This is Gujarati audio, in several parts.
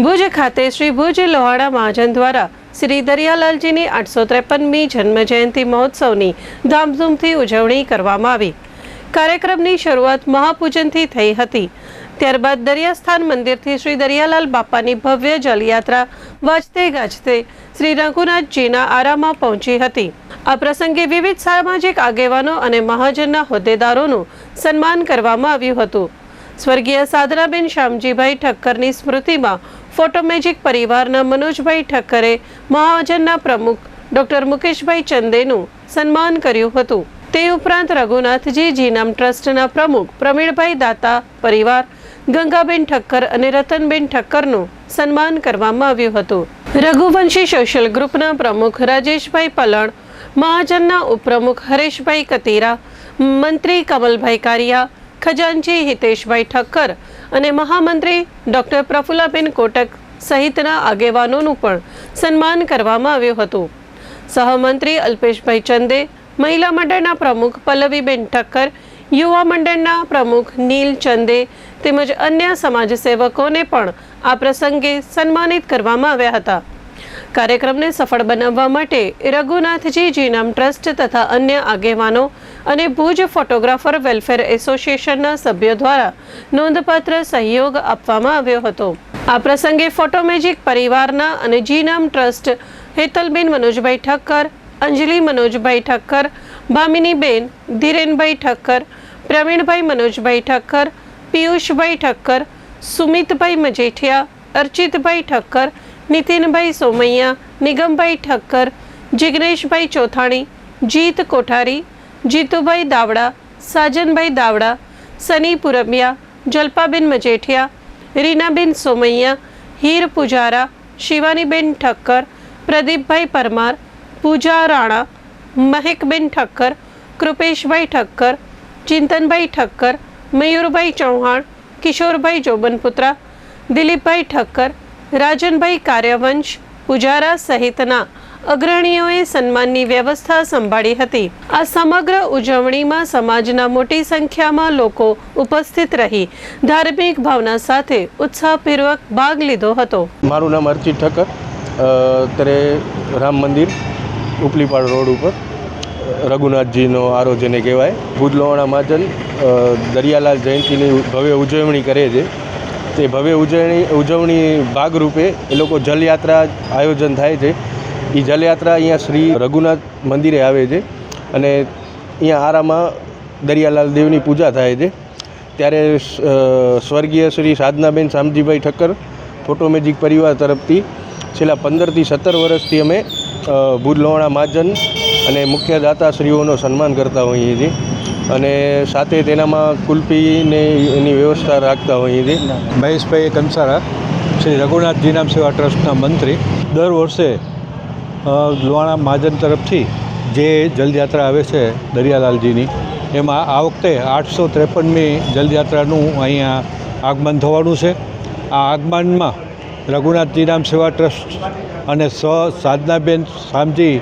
ભુજ ખાતે શ્રી ભુજ લોહાણા મહાજન દ્વારા શ્રી દરિયાલાલજીની 853મી જન્મ જયંતિ મહોત્સવની ધામધૂમથી ઉજવણી કરવામાં આવી। કાર્યક્રમની શરૂઆત મહાપૂજનથી થઈ હતી। ત્યારબાદ દરિયાસ્થાન મંદિરથી શ્રી દરિયાલાલ બાપાની ભવ્ય જલયાત્રા વાજતે ગાજતે શ્રી રઘુનાથજીના આરામાં પહોંચી હતી। આ પ્રસંગે વિવિધ સામાજિક આગેવાનો અને મહાજનના હોદ્દેદારોનું સન્માન કરવામાં આવ્યું હતું। સ્વર્ગીય સાધનાબેન શામજીભાઈ ઠક્કરની સ્મૃતિમાં ફોટો મેજિક પરિવારના મનોજભાઈ ઠક્કરે મહાજનના પ્રમુખ ડોક્ટર મુકેશભાઈ ચંદેનું સન્માન કર્યું હતું। તે ઉપરાંત રઘુનાથજી જીનામ ટ્રસ્ટના પ્રમુખ પ્રવીણભાઈ દાતા પરિવાર, ગંગાબેન ઠક્કર અને રતનબેન ઠક્કરનું સન્માન કરવામાં આવ્યું હતું। રઘુવંશી સોશિયલ ગ્રુપના પ્રમુખ રાજેશભાઈ પલણ, મહાજનના ઉપપ્રમુખ હરેશભાઈ કતીરા, મંત્રી કમલભાઈ કારિયા, ખજાનચી હિતેશભાઈ ઠક્કર અને મહામંત્રી ડોક્ટર પ્રફુલ્લાબેન કોટક સહિતના આગેવાનોનું પણ સન્માન કરવામાં આવ્યું હતું। સહમંત્રી અલ્પેશભાઈ ચંદે, મહિલા મંડળના પ્રમુખ પલ્લવીબેન ઠક્કર, યુવા મંડળના પ્રમુખ નીલ ચંદે તેમજ અન્ય સમાજસેવકોને પણ આ પ્રસંગે સન્માનિત કરવામાં આવ્યા હતા। કાર્યક્રમને સફળ બનાવવા માટે રઘુનાથજી જીનામ ટ્રસ્ટ તથા અન્ય આગેવાનો અને ભુજ ફોટોગ્રાફર વેલફેર એસોસિએશનના સભ્યો દ્વારા નોંધપાત્ર સહયોગ આપવામાં આવ્યો હતો। આ પ્રસંગે ફોટો મેજિક પરિવારના અને જીનામ ટ્રસ્ટ હેતલબેન મનોજભાઈ ઠક્કર, અંજલિ મનોજભાઈ ઠક્કર, ભામિનીબેન ધીરેનભાઈ ઠક્કર, પ્રવીણભાઈ મનોજભાઈ ઠક્કર, પિયુષભાઈ ઠક્કર, સુમિતભાઈ મજેઠિયા, અર્ચિતભાઈ ઠક્કર, નીતિનભાઈ સોમૈયા, નિગમભાઈ ઠક્કર, જિગ્નેશભાઈ ચોથાણી, જીત કોઠારી, જીતુભાઈ દાવડા, સાજનભાઈ દાવડા, સની પુરમિયા, જલ્પાબેન મજેઠિયા, રીનાબેન સોમૈયા, હીર પુજારા, શિવાનીબેન ઠક્કર, પ્રદીપભાઈ પરમાર, પૂજા રાણા, મહેકબેન ઠક્કર, કૃપેશભાઈ ઠક્કર, ચિંતનભાઈ ઠક્કર, મયુરભાઈ ચૌહાણ, કિશોરભાઈ જોબનપુત્રા, દિલીપભાઈ ઠક્કર, રાજનભાઈ કાર્યવંશ પુજારા સહિતના અગ્રણીઓએ સન્માનની વ્યવસ્થા સંભાળી હતી। આ સમગ્ર ઉજવણીમાં સમાજના મોટી સંખ્યામાં લોકો ઉપસ્થિત રહી ધાર્મિક ભાવના સાથે ઉત્સાહપૂર્વક ભાગ લીધો હતો। મારું નામ અર્ચિત ઠક્કર, અત્યારે રામ મંદિર ઉપલીપાડ રોડ ઉપર રઘુનાથજીનો આરો જેને કહેવાય, ભુજ લોહાણા મહાજન દરિયાલાલ જયંતિની ભવ્ય ઉજવણી કરે છે। તે ભવ્ય ઉજવણી ભાગરૂપે એ લોકો જલયાત્રા આયોજન થાય છે। એ જલયાત્રા અહીંયા શ્રી રઘુનાથ મંદિરે આવે છે અને અહીંયા આરામાં દરિયાલાલ દેવની પૂજા થાય છે। ત્યારે સ્વર્ગીય શ્રી સાધનાબેન શામજીભાઈ ઠક્કર ફોટો મેજિક પરિવાર તરફથી છેલ્લા 15થી 17 વર્ષથી અમે ભુજ લોહાણા મહાજન અને મુખ્ય દાતાશ્રીઓનો સન્માન કરતા હોઈએ છીએ અને સાથે તેનામાં કુલ્ફીને એની વ્યવસ્થા રાખતા હોઈએ છીએ। મહેશભાઈ કંસારા, શ્રી રઘુનાથ જીનામ સેવા ટ્રસ્ટના મંત્રી, દર વર્ષે લોહાણા મહાજન તરફથી જે જલયાત્રા આવે છે દરિયાલાલજીની, એમાં આ વખતે 853મી જલયાત્રાનું અહીંયા આગમન થવાનું છે। આ આગમનમાં રઘુનાથ જીનામ સેવા ટ્રસ્ટ અને સાધનાબેન શામજી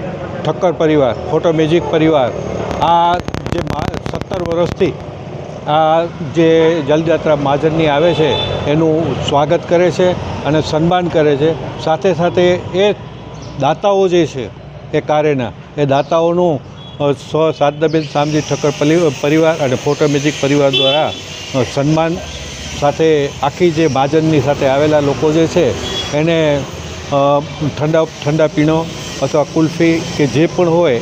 ઠક્કર પરિવાર, ફોટો મેજિક પરિવાર, આ જે 17 વર્ષથી આ જે જલયાત્રા મહાજનની આવે છે એનું સ્વાગત કરે છે અને સન્માન કરે છે। સાથે સાથે એ દાતાઓ જે છે એ કાર્યના એ દાતાઓનું સાધનાબેન શામજી ઠક્કર પરિવાર અને ફોટો મેજિક પરિવાર દ્વારા સન્માન સાથે આખી જે મહાજનની સાથે આવેલા લોકો જે છે એને ઠંડા પીણો અથવા કુલ્ફી કે જે પણ હોય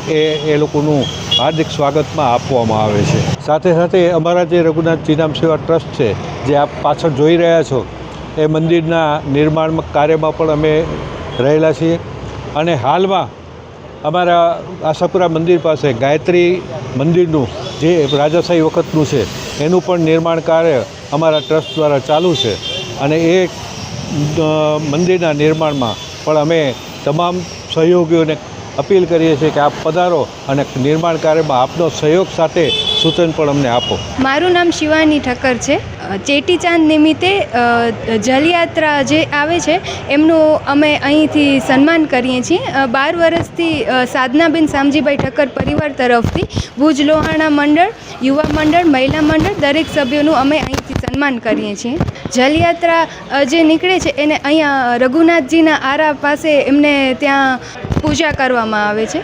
એ લોકોનું હાર્દિક સ્વાગતમાં આપવામાં આવે છે। સાથે સાથે અમારા જે રઘુનાથ જીનામ સેવા ટ્રસ્ટ છે, જે આપ પાછળ જોઈ રહ્યા છો, એ મંદિરના નિર્માણ કાર્યમાં પણ અમે રહેલા છીએ અને હાલમાં અમારા આશાપુરા મંદિર પાસે ગાયત્રી મંદિરનું જે રાજાશાહી વખતનું છે એનું પણ નિર્માણ કાર્ય અમારા ટ્રસ્ટ દ્વારા ચાલુ છે અને એ મંદિરના નિર્માણમાં પણ અમે તમામ સહયોગીઓને અપીલ કરીએ છીએ કે આપ પધારો અને નિર્માણ કાર્યમાં આપનો સહયોગ સાથે સૂચન પણ અમને આપો। મારું નામ શિવાની ઠક્કર છે। ચેટીચાંદ નિમિત્તે જલયાત્રા જે આવે છે એમનું અમે અહીંથી સન્માન કરીએ છીએ। 12 વર્ષથી સાધનાબેન શામજીભાઈ ઠક્કર પરિવાર તરફથી ભુજ લોહાણા મંડળ, યુવા મંડળ, મહિલા મંડળ દરેક સભ્યોનું અમે અહીંથી સન્માન કરીએ છીએ। જલયાત્રા જે નીકળે છે એને અહીંયા રઘુનાથજીના આરા પાસે એમને ત્યાં પૂજા કરવામાં આવે છે.